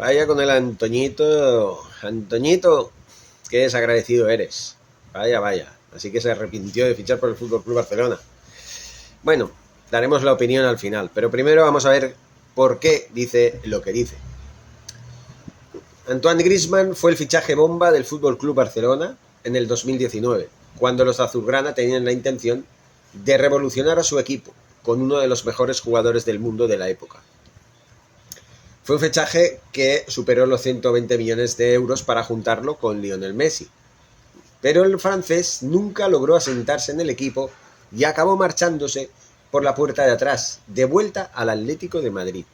Vaya con el Antoñito. Antoñito, qué desagradecido eres. Vaya, vaya. Así que se arrepintió de fichar por el Fútbol Club Barcelona. Bueno, daremos la opinión al final, pero primero vamos a ver por qué dice lo que dice. Antoine Griezmann fue el fichaje bomba del Fútbol Club Barcelona en el 2019, cuando los azulgrana tenían la intención de revolucionar a su equipo con uno de los mejores jugadores del mundo de la época. Fue un fichaje que superó los 120 millones de euros para juntarlo con Lionel Messi. Pero el francés nunca logró asentarse en el equipo y acabó marchándose por la puerta de atrás, de vuelta al Atlético de Madrid.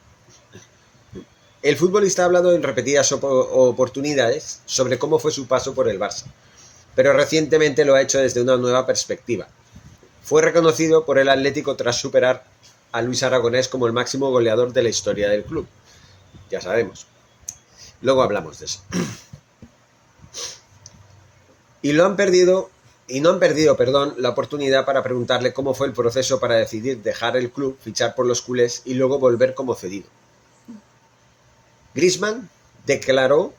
El futbolista ha hablado en repetidas oportunidades sobre cómo fue su paso por el Barça, pero recientemente lo ha hecho desde una nueva perspectiva. Fue reconocido por el Atlético tras superar a Luis Aragonés como el máximo goleador de la historia del club. Ya sabemos. Luego hablamos de eso. Y no han perdido, la oportunidad para preguntarle cómo fue el proceso para decidir dejar el club, fichar por los culés y luego volver como cedido. Griezmann declaró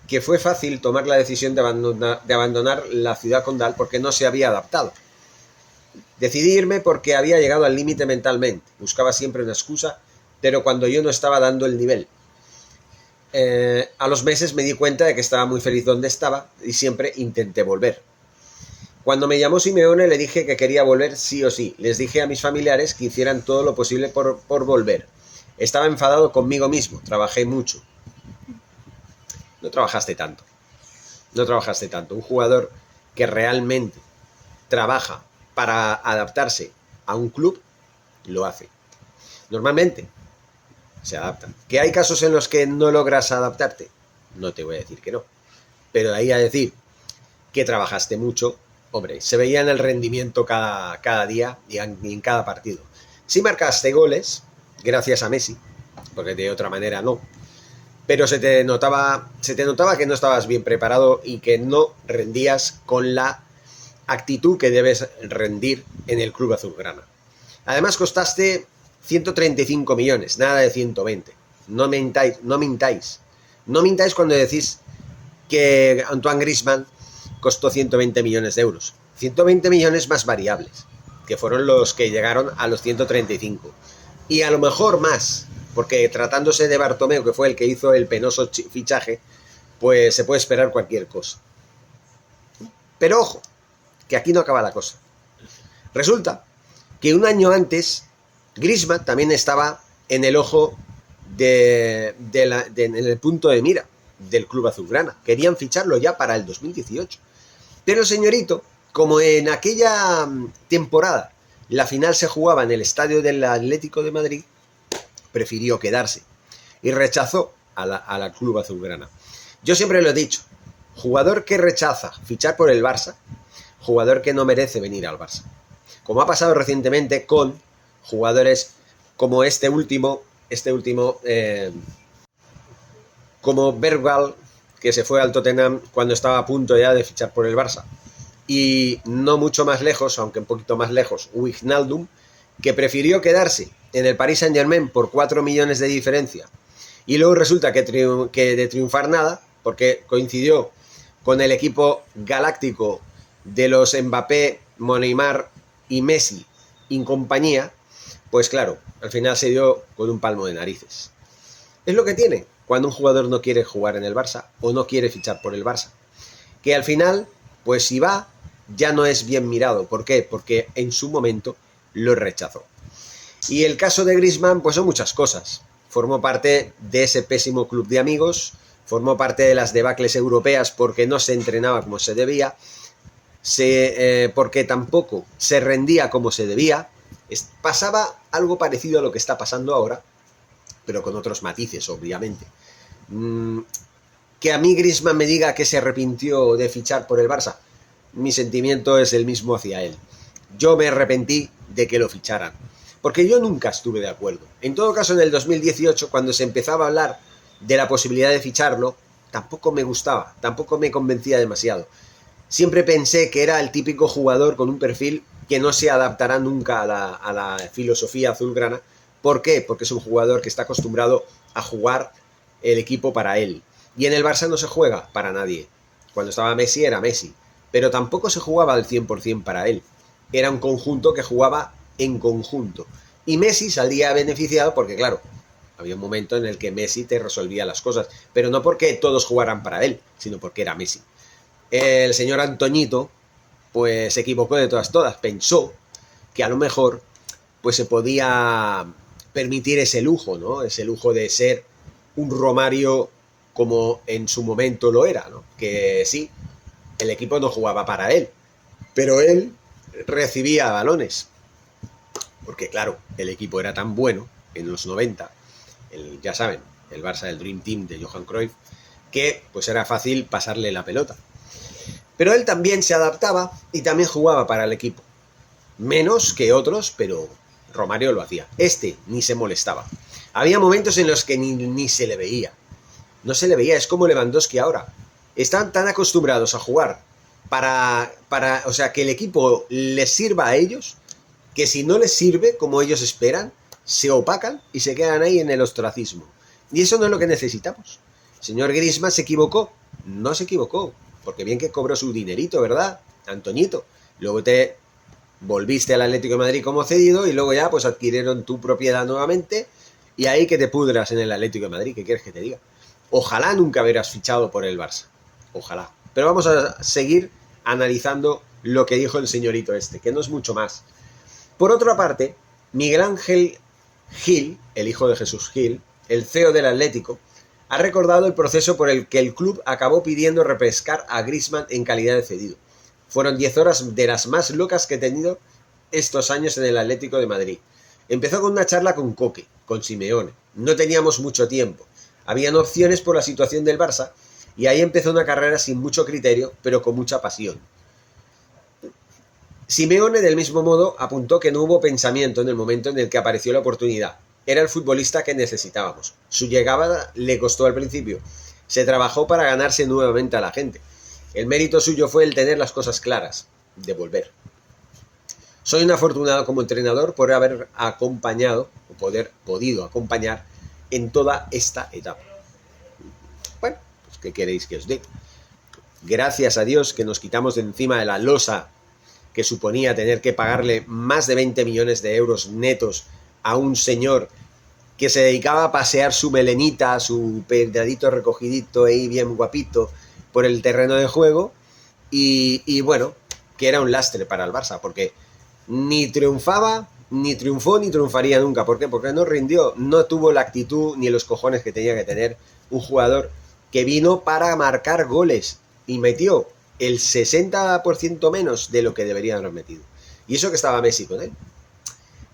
que fue fácil tomar la decisión de abandonar la ciudad condal porque no se había adaptado. Decidí irme porque había llegado al límite mentalmente. Buscaba siempre una excusa, pero cuando yo no estaba dando el nivel. A los meses me di cuenta de que estaba muy feliz donde estaba y siempre intenté volver. Cuando me llamó Simeone le dije que quería volver sí o sí. Les dije a mis familiares que hicieran todo lo posible por volver. Estaba enfadado conmigo mismo, trabajé mucho. No trabajaste tanto. Un jugador que realmente trabaja para adaptarse a un club, lo hace. Normalmente se adaptan. ¿Que hay casos en los que no logras adaptarte? No te voy a decir que no. Pero de ahí a decir que trabajaste mucho, hombre, se veía en el rendimiento cada día y en cada partido. Sí marcaste goles, gracias a Messi, porque de otra manera no. Pero se te notaba que no estabas bien preparado y que no rendías con la actitud que debes rendir en el club azulgrana. Además costaste 135 millones, nada de 120. No mintáis. No mintáis cuando decís que Antoine Griezmann costó 120 millones de euros. 120 millones más variables, que fueron los que llegaron a los 135. Y a lo mejor más, porque tratándose de Bartomeu, que fue el que hizo el penoso fichaje, pues se puede esperar cualquier cosa. Pero ojo, que aquí no acaba la cosa. Resulta que un año antes Griezmann también estaba en el ojo en el punto de mira del club azulgrana. Querían ficharlo ya para el 2018. Pero el señorito, como en aquella temporada la final se jugaba en el estadio del Atlético de Madrid, prefirió quedarse y rechazó a la club azulgrana. Yo siempre lo he dicho, jugador que rechaza fichar por el Barça, jugador que no merece venir al Barça. Como ha pasado recientemente con jugadores como este último, como Bergwijn, que se fue al Tottenham cuando estaba a punto ya de fichar por el Barça. Y no mucho más lejos, aunque un poquito más lejos, Wijnaldum, que prefirió quedarse en el Paris Saint-Germain por 4 millones de diferencia. Y luego resulta que de triunfar nada, porque coincidió con el equipo galáctico de los Mbappé, Neymar y Messi en compañía, pues claro, al final se dio con un palmo de narices. Es lo que tiene cuando un jugador no quiere jugar en el Barça o no quiere fichar por el Barça. Que al final, pues si va, ya no es bien mirado. ¿Por qué? Porque en su momento lo rechazó. Y el caso de Griezmann, pues son muchas cosas. Formó parte de ese pésimo club de amigos, formó parte de las debacles europeas porque no se entrenaba como se debía, porque tampoco se rendía como se debía. Pasaba algo parecido a lo que está pasando ahora, pero con otros matices, obviamente. Que a mí Griezmann me diga que se arrepintió de fichar por el Barça, mi sentimiento es el mismo hacia él. Yo me arrepentí de que lo ficharan, porque yo nunca estuve de acuerdo. En todo caso, en el 2018, cuando se empezaba a hablar de la posibilidad de ficharlo, tampoco me gustaba, tampoco me convencía demasiado. Siempre pensé que era el típico jugador con un perfil que no se adaptará nunca a la filosofía azulgrana. ¿Por qué? Porque es un jugador que está acostumbrado a jugar el equipo para él. Y en el Barça no se juega para nadie. Cuando estaba Messi era Messi, pero tampoco se jugaba al 100% para él. Era un conjunto que jugaba en conjunto. Y Messi salía beneficiado porque, claro, había un momento en el que Messi te resolvía las cosas, pero no porque todos jugaran para él, sino porque era Messi. El señor Antoñito, pues se equivocó de todas. Pensó que a lo mejor pues se podía permitir ese lujo, ¿no? Ese lujo de ser un Romario como en su momento lo era, ¿no? Que sí, el equipo no jugaba para él, pero él recibía balones. Porque claro, el equipo era tan bueno en los 90, ya saben, el Barça del Dream Team de Johan Cruyff, que pues era fácil pasarle la pelota. Pero él también se adaptaba y también jugaba para el equipo. Menos que otros, pero Romario lo hacía. Este ni se molestaba. Había momentos en los que ni se le veía. No se le veía, es como Lewandowski ahora. Están tan acostumbrados a jugar o sea, que el equipo les sirva a ellos, que si no les sirve como ellos esperan, se opacan y se quedan ahí en el ostracismo. Y eso no es lo que necesitamos. El señor Griezmann se equivocó. No se equivocó, porque bien que cobró su dinerito, ¿verdad, Antoñito? Luego te volviste al Atlético de Madrid como cedido y luego ya pues adquirieron tu propiedad nuevamente y ahí que te pudras en el Atlético de Madrid. ¿Qué quieres que te diga? Ojalá nunca hubieras fichado por el Barça. Ojalá. Pero vamos a seguir analizando lo que dijo el señorito este, que no es mucho más. Por otra parte, Miguel Ángel Gil, el hijo de Jesús Gil, el CEO del Atlético, ha recordado el proceso por el que el club acabó pidiendo repescar a Griezmann en calidad de cedido. Fueron 10 horas de las más locas que he tenido estos años en el Atlético de Madrid. Empezó con una charla con Coque, con Simeone. No teníamos mucho tiempo. Habían opciones por la situación del Barça y ahí empezó una carrera sin mucho criterio, pero con mucha pasión. Simeone, del mismo modo, apuntó que no hubo pensamiento en el momento en el que apareció la oportunidad. Era el futbolista que necesitábamos. Su llegada le costó al principio. Se trabajó para ganarse nuevamente a la gente. El mérito suyo fue el tener las cosas claras, de volver. Soy un afortunado como entrenador por haber acompañado, o podido acompañar en toda esta etapa. Bueno, pues ¿qué queréis que os diga? Gracias a Dios que nos quitamos de encima de la losa que suponía tener que pagarle más de 20 millones de euros netos a un señor que se dedicaba a pasear su melenita, su pedradito recogidito ahí bien guapito por el terreno de juego y bueno, que era un lastre para el Barça, porque ni triunfaba, ni triunfó, ni triunfaría nunca. ¿Por qué? Porque no rindió, no tuvo la actitud ni los cojones que tenía que tener un jugador que vino para marcar goles y metió el 60% menos de lo que debería haber metido. Y eso que estaba Messi con él.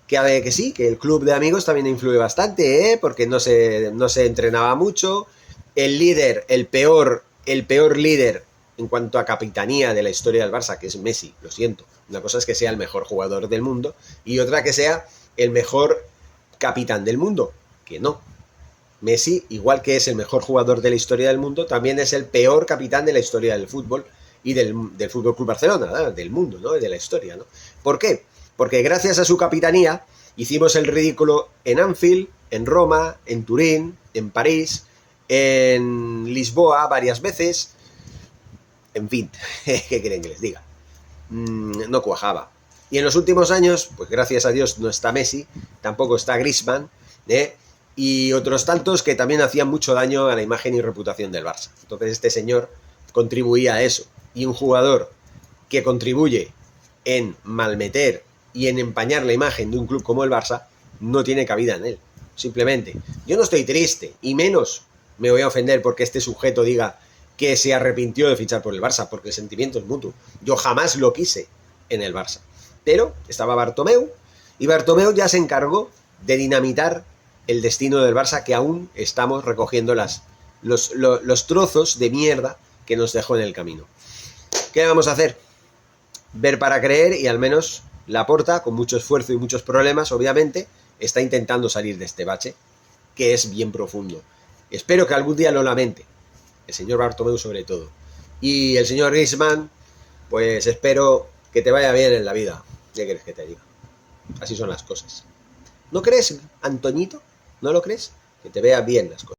Que sí, que el club de amigos también influye bastante, porque no se entrenaba mucho. El líder, el peor líder en cuanto a capitanía de la historia del Barça, que es Messi, lo siento. Una cosa es que sea el mejor jugador del mundo y otra que sea el mejor capitán del mundo, que no. Messi, igual que es el mejor jugador de la historia del mundo, también es el peor capitán de la historia del fútbol y del Fútbol Club Barcelona, ¿no? Del mundo, ¿no? De la historia, ¿no? ¿Por qué? Porque gracias a su capitanía hicimos el ridículo en Anfield, en Roma, en Turín, en París, en Lisboa varias veces. En fin, ¿qué quieren que les diga? No cuajaba. Y en los últimos años, pues gracias a Dios no está Messi, tampoco está Griezmann, y otros tantos que también hacían mucho daño a la imagen y reputación del Barça. Entonces este señor contribuía a eso. Y un jugador que contribuye en malmeter y en empañar la imagen de un club como el Barça no tiene cabida en él. Simplemente, yo no estoy triste, y menos me voy a ofender porque este sujeto diga que se arrepintió de fichar por el Barça, porque el sentimiento es mutuo. Yo jamás lo quise en el Barça. Pero estaba Bartomeu, y Bartomeu ya se encargó de dinamitar el destino del Barça, que aún estamos recogiendo los trozos de mierda que nos dejó en el camino. ¿Qué vamos a hacer? Ver para creer, y al menos Laporta, con mucho esfuerzo y muchos problemas, obviamente, está intentando salir de este bache, que es bien profundo. Espero que algún día lo lamente, el señor Bartomeu sobre todo. Y el señor Griezmann, pues espero que te vaya bien en la vida. ¿Qué quieres que te diga? Así son las cosas. ¿No crees, Antoñito? ¿No lo crees? Que te vea bien las cosas.